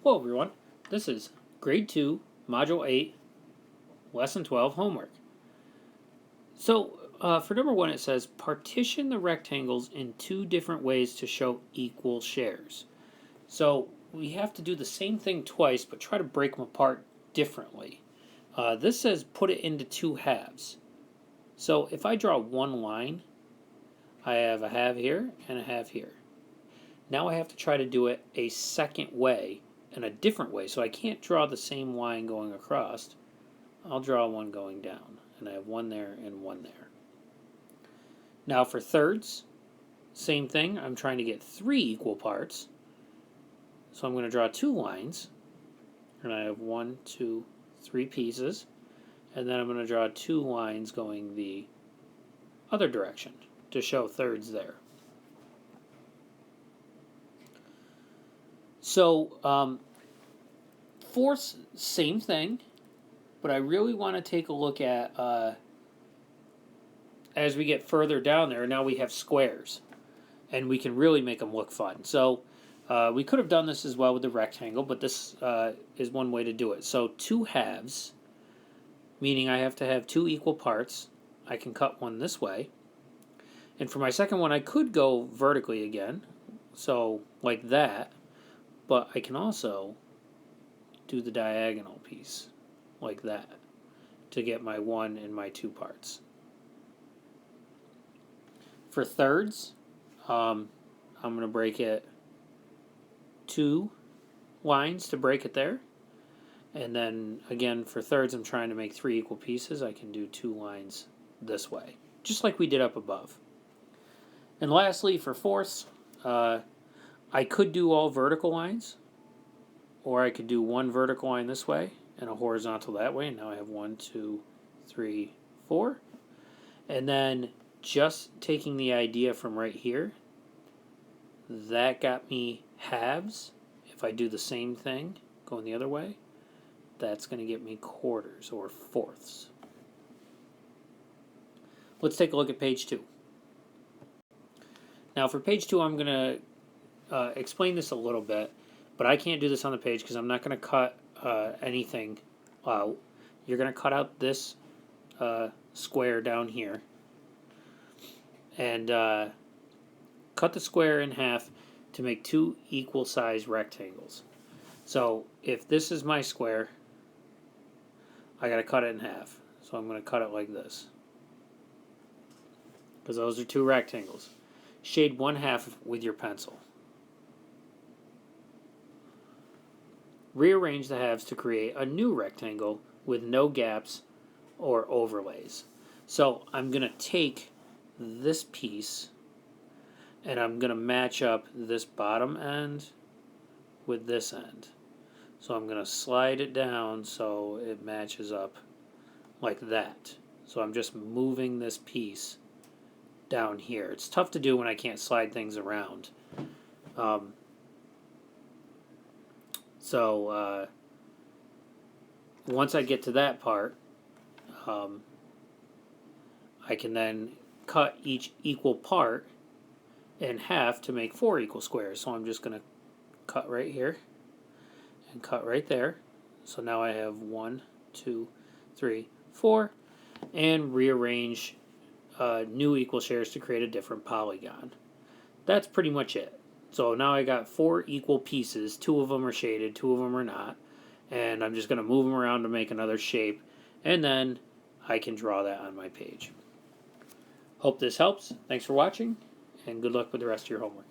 Hello everyone, this is Grade 2, Module 8, Lesson 12 homework. So for number 1 it says, partition the rectangles in two different ways to show equal shares. So we have to do the same thing twice, but try to break them apart differently. This says put it into two halves. So if I draw one line, I have a half here and a half here. Now I have to try to do it a second way, in a different way, so I can't draw the same line going across. I'll draw one going down, and I have one there and one there. Now for thirds, same thing. I'm trying to get three equal parts, so I'm going to draw two lines, and I have 1, 2, 3 pieces, and then I'm going to draw two lines going the other direction to show thirds there. So fourths, same thing, but I really want to take a look at, as we get further down there, now we have squares, and we can really make them look fun. So we could have done this as well with the rectangle, but this is one way to do it. So two halves, meaning I have to have two equal parts. I can cut one this way. And for my second one, I could go vertically again, so like that, but I can also do the diagonal piece like that to get my one and my two parts. For thirds, I'm going to break it two lines to break it there. And then again for thirds, I'm trying to make three equal pieces. I can do two lines this way, just like we did up above. And lastly, for fourths, I could do all vertical lines, or I could do one vertical line this way and a horizontal that way. And now I have 1, 2, 3, 4. And then just taking the idea from right here, that got me halves. If I do the same thing going the other way, that's going to get me quarters or fourths. Let's take a look at page 2. Now for page 2, I'm going to explain this a little bit, but I can't do this on the page because I'm not going to cut anything out. You're going to cut out this square down here and cut the square in half to make two equal size rectangles. So if this is my square, I got to cut it in half. So I'm going to cut it like this, because those are two rectangles. Shade one half with your pencil. Rearrange the halves to create a new rectangle with no gaps or overlays. So I'm going to take this piece and I'm going to match up this bottom end with this end. So I'm going to slide it down so it matches up like that. So I'm just moving this piece down here. It's tough to do when I can't slide things around. So once I get to that part, I can then cut each equal part in half to make 4 equal squares. So I'm just going to cut right here and cut right there. So now I have 1, 2, 3, 4, and rearrange new equal shares to create a different polygon. That's pretty much it. So now I got 4 equal pieces. 2 of them are shaded, 2 of them are not. And I'm just going to move them around to make another shape. And then I can draw that on my page. Hope this helps. Thanks for watching, and good luck with the rest of your homework.